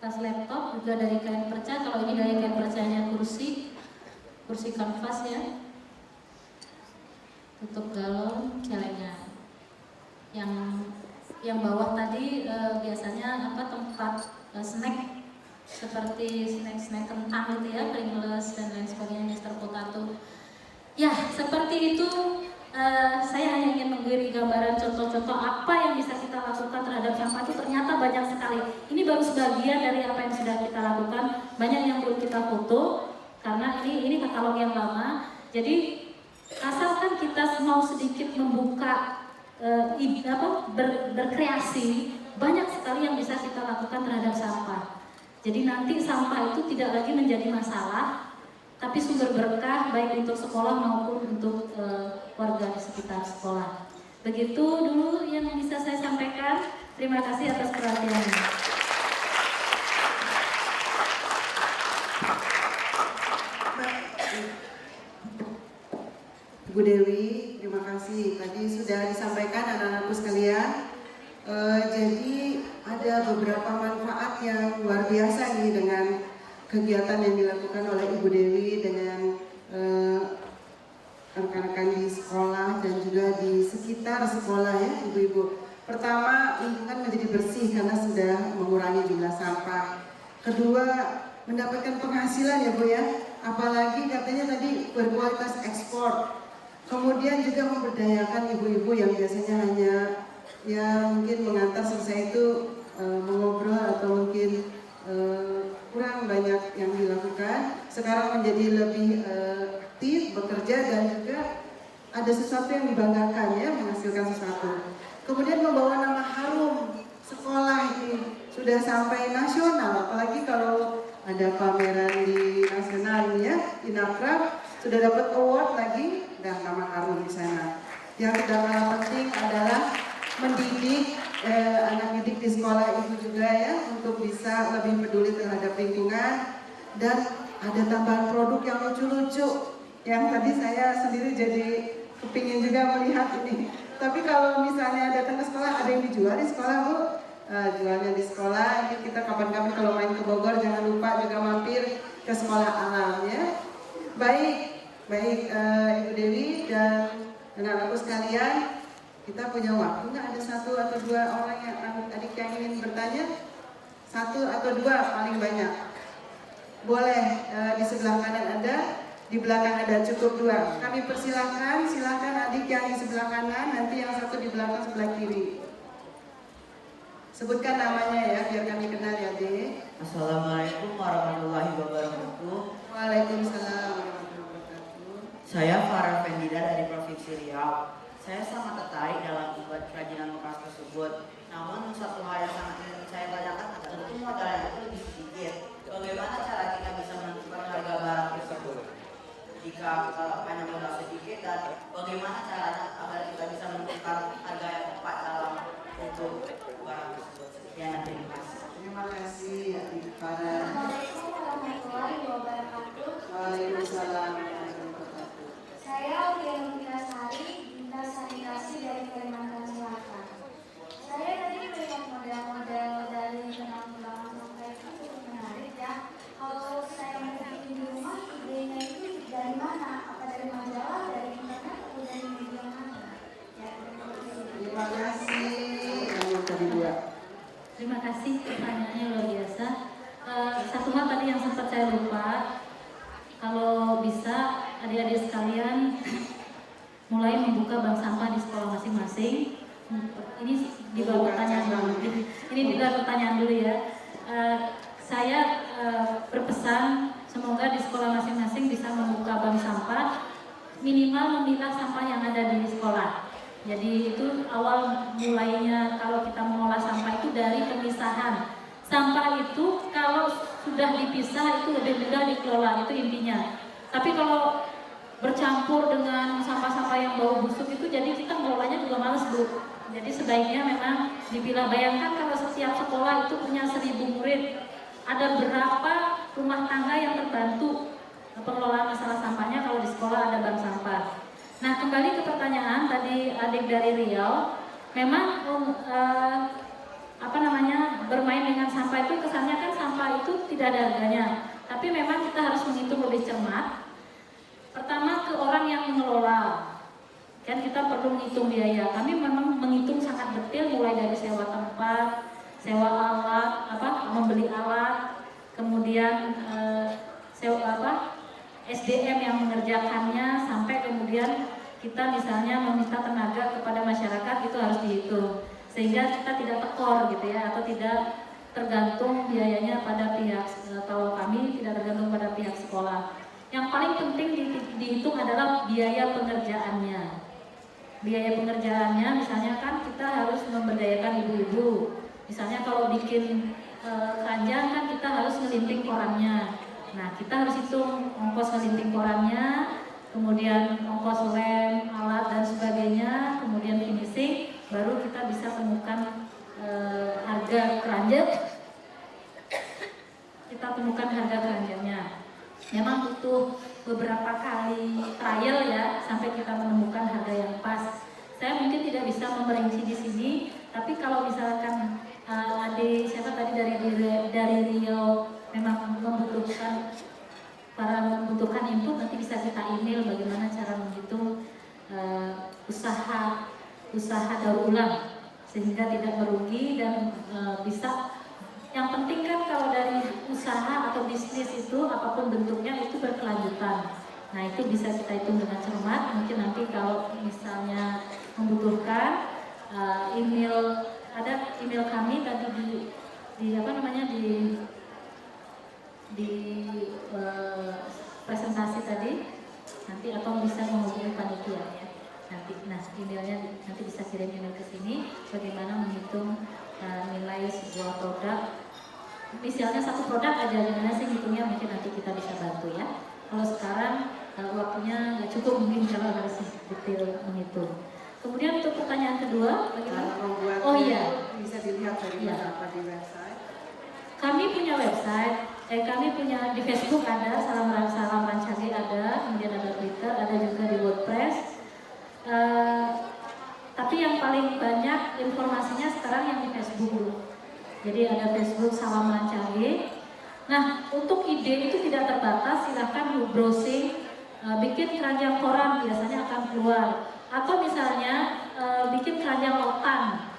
tas laptop juga dari kain perca. Kalau ini dari kain percanya kursi kanvas ya. Tutup galon, celengan. Yang bawah tadi biasanya tempat snack seperti snack kentang gitu ya, Pringles dan lain sebagainya, Mr. Potato. Ya, seperti itu. Saya hanya ingin memberi gambaran contoh-contoh apa yang bisa kita lakukan terhadap sampah itu ternyata banyak sekali. Ini baru sebagian dari apa yang sudah kita lakukan. Banyak yang belum kita foto karena ini katalog yang lama. Jadi asalkan kita mau sedikit membuka berkreasi, banyak sekali yang bisa kita lakukan terhadap sampah. Jadi nanti sampah itu tidak lagi menjadi masalah, tapi sumber berkah baik untuk sekolah maupun untuk warga di sekitar sekolah. Begitu dulu yang bisa saya sampaikan. Terima kasih atas perhatiannya. Bu Dewi, terima kasih. Tadi sudah disampaikan anak-anakku sekalian. Jadi ada beberapa manfaat yang luar biasa nih dengan kegiatan yang dilakukan oleh Ibu Dewi dengan rekan-rekan di sekolah dan juga di sekitar sekolah ya Ibu-ibu. Pertama, lingkungan menjadi bersih karena sudah mengurangi jumlah sampah. Kedua, mendapatkan penghasilan ya Bu ya. Apalagi katanya tadi berkualitas ekspor. Kemudian juga memberdayakan ibu-ibu yang biasanya hanya ya mungkin mengantar selesai itu mengobrol atau mungkin kurang banyak yang dilakukan. Sekarang menjadi lebih aktif bekerja dan juga ada sesuatu yang dibanggakan ya, menghasilkan sesuatu. Kemudian membawa nama harum sekolah ini sudah sampai nasional, apalagi kalau ada pameran di nasional ya, Inakrab sudah dapat award lagi dan nama harum di sana. Yang tidak kalah penting adalah mendidik anak didik di sekolah itu juga ya, untuk bisa lebih peduli terhadap lingkungan. Dan ada tambahan produk yang lucu-lucu yang tadi saya sendiri jadi kepingin juga melihat ini. Tapi kalau misalnya datang ke sekolah, ada yang dijual di sekolah Bu? Jualnya di sekolah. Ini kita kapan-kapan kalau main ke Bogor jangan lupa juga mampir ke sekolah alam ya. Baik Ibu Dewi dan anak-anakku sekalian, kita punya waktu nggak? Ada satu atau dua orang yang adik yang ingin bertanya? Satu atau dua paling banyak. Boleh di sebelah kanan ada, di belakang ada, cukup dua. Kami persilahkan, silakan adik yang di sebelah kanan, nanti yang satu di belakang sebelah kiri. Sebutkan namanya ya, biar kami kenal ya Dek. Assalamualaikum warahmatullahi wabarakatuh. Waalaikumsalam warahmatullahi wabarakatuh. Saya Farah Fendida dari Provinsi Riau. Saya sangat tertarik dalam membuat kerajinan bekas tersebut. Namun satu hal yang sangat ingin saya tanyakan adalah tentu modalnya itu lebih sedikit. Bagaimana cara kita bisa menentukan harga barang tersebut? Jika hanya modal sedikit, dan bagaimana caranya agar kita bisa menentukan harga yang tepat dalam untuk barang tersebut? Sekian, terima kasih. Terima kasih adik Farah. Assalamualaikum warahmatullahi wabarakatuh. Waalaikumsalam warahmatullahi wabarakatuh. Saya Udia Nurasari, Dinas Sanitasi dari Kalimantan Selatan. Saya tadi melihat model-model dari penampilan sampah itu cukup menarik ya. Kalau saya mau bikin di rumah, idenya itu dari mana? Apa dari majalah, dari internet, atau dari media mana? Ya, Terima kasih. Yang tadi dua. Terima kasih, pertanyaannya luar biasa. Satu hal tadi yang sempat saya lupa, kalau bisa adik-adik sekalian mulai membuka bank sampah di sekolah masing-masing. Ini di luar pertanyaan dulu. Ini di luar pertanyaan dulu ya. Saya berpesan semoga di sekolah masing-masing bisa membuka bank sampah, minimal memilah sampah yang ada di sekolah. Jadi itu awal mulainya kalau kita mengolah sampah itu dari pemisahan. Sampah itu kalau sudah dipisah itu lebih mudah dikelola, itu intinya. Tapi kalau bercampur dengan sampah-sampah yang bau busuk itu jadi kita mengelolanya juga males Bu. Jadi sebaiknya memang dipilah. Bayangkan kalau setiap sekolah itu punya 1000 murid, ada berapa rumah tangga yang terbantu pengelolaan masalah sampahnya kalau di sekolah ada bank sampah. Nah, kembali ke pertanyaan tadi adik dari Riau, memang bermain dengan sampah itu kesannya kan sampah tidak ada harganya. Tapi memang kita harus menghitung lebih cermat. Pertama, ke orang yang mengelola. Kan kita perlu menghitung biaya. Kami memang menghitung sangat detail, mulai dari sewa tempat, sewa alat, membeli alat, kemudian sewa SDM yang mengerjakannya, sampai kemudian kita misalnya meminta tenaga kepada masyarakat, itu harus dihitung sehingga kita tidak tekor gitu ya, atau tidak tergantung biayanya pada pihak, kalau kami tidak tergantung pada pihak sekolah. Yang paling penting dihitung adalah biaya pengerjaannya. Biaya pengerjaannya misalnya kan kita harus memberdayakan ibu-ibu. Misalnya kalau bikin keranjang kan kita harus ngelinting korannya. Nah, kita harus hitung ongkos ngelinting korannya, kemudian ongkos lem, alat dan sebagainya, kemudian finishing, baru kita bisa temukan harga keranjang. Kita temukan harga keranjangnya. Memang butuh beberapa kali trial ya sampai kita menemukan harga yang pas. Saya mungkin tidak bisa memperinci di sini, tapi kalau misalkan adik siapa tadi dari Riau memang membutuhkan input, nanti bisa kita email bagaimana cara menghitung usaha daur ulang sehingga tidak merugi dan bisa. Yang penting kan kalau dari usaha atau bisnis itu apapun bentuknya itu berkelanjutan. Nah, itu bisa kita hitung dengan cermat. Mungkin nanti kalau misalnya membutuhkan email, ada email kami tadi di presentasi tadi nanti, atau bisa menghubungi panitia ya. Nanti, emailnya nanti bisa kirim email ke sini bagaimana menghitung nilai sebuah produk. Misalnya satu produk aja, gimana sih hitungnya, mungkin nanti kita bisa bantu ya. Kalau sekarang waktunya nggak cukup, mungkin kalau harus detail menghitung. Kemudian untuk pertanyaan kedua, bagaimana? Oh iya, bisa dilihat dari apa di website. Kami punya website, kami punya di Facebook ada, Salam Rancage ada, kemudian ada Twitter, ada juga di WordPress. Tapi yang paling banyak informasinya sekarang yang di Facebook. Jadi ada Facebook Salam Rancage. Nah, untuk ide itu tidak terbatas, silahkan browsing, bikin keranjang koran biasanya akan keluar. Atau misalnya bikin keranjang rotan.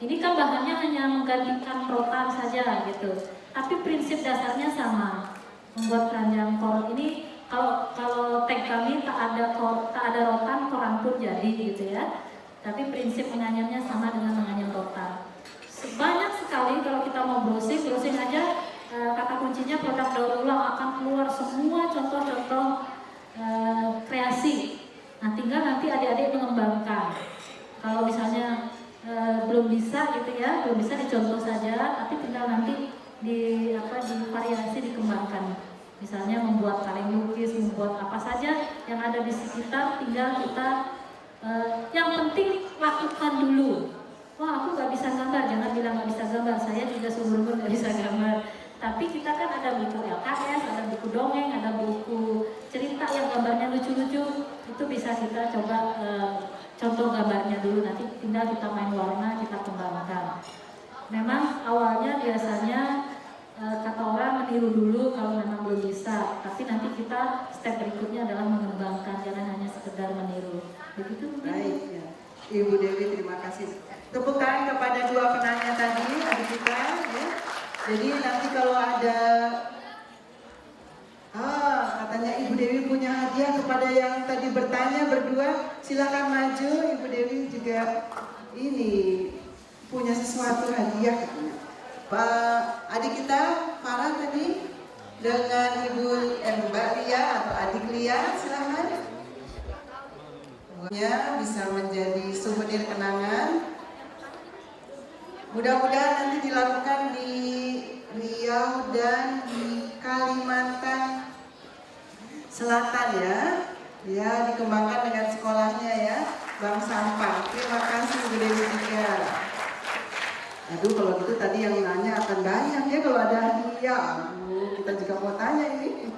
Ini kan bahannya hanya menggantikan rotan saja gitu. Tapi prinsip dasarnya sama. Membuat keranjang koran ini, kalau tag kami tak ada rotan, koran pun jadi gitu ya. Tapi prinsip menganyamnya sama dengan menganyam rotan. Banyak sekali kalau kita mau browsing aja, kata kuncinya produk daur ulang akan keluar semua contoh-contoh kreasi. Nah, tinggal nanti adik-adik mengembangkan. Kalau misalnya belum bisa gitu ya, belum bisa dicontoh saja, tapi tinggal nanti di variasi dikembangkan. Misalnya membuat kaleng lukis, membuat apa saja yang ada di sekitar, tinggal kita yang penting lakukan dulu. Wah, aku nggak bisa gambar, jangan bilang nggak bisa gambar. Saya juga seumur-umur nggak bisa gambar. Tapi kita kan ada buku LKS, ada buku dongeng, ada buku cerita yang gambarnya lucu-lucu. Itu bisa kita coba contoh gambarnya dulu. Nanti tinggal kita main warna, kita kembangkan. Memang awalnya biasanya kata orang meniru dulu kalau memang belum bisa. Tapi nanti kita step berikutnya adalah mengembangkan, jangan hanya sekedar meniru. Begitu mungkin. Baik ya. Ibu Dewi, terima kasih. Tepuk tangan kepada dua penanya tadi, adik kita ya. Jadi nanti kalau ada katanya Ibu Dewi punya hadiah kepada yang tadi bertanya berdua, silakan maju. Ibu Dewi juga ini punya sesuatu hadiah katanya. Pak adik kita Farah tadi dengan Ibu Mbak Lia atau adik Lia, silakan. Bisa menjadi souvenir kenangan. Mudah-mudahan nanti dilakukan di Riau dan di Kalimantan Selatan ya. Ya, dikembangkan dengan sekolahnya ya, Bank Sampah. Terima kasih Bu Dewi juga. Aduh, kalau gitu tadi yang nanya akan banyak ya kalau ada hadiah. Kita juga mau tanya ini.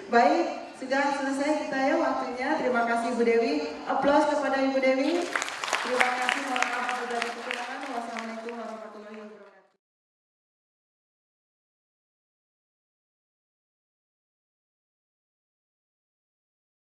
Baik, sudah selesai kita ya waktunya. Terima kasih Bu Dewi. Aplaus kepada Ibu Dewi. Terima kasih, mohon maaf sudah dikurangi.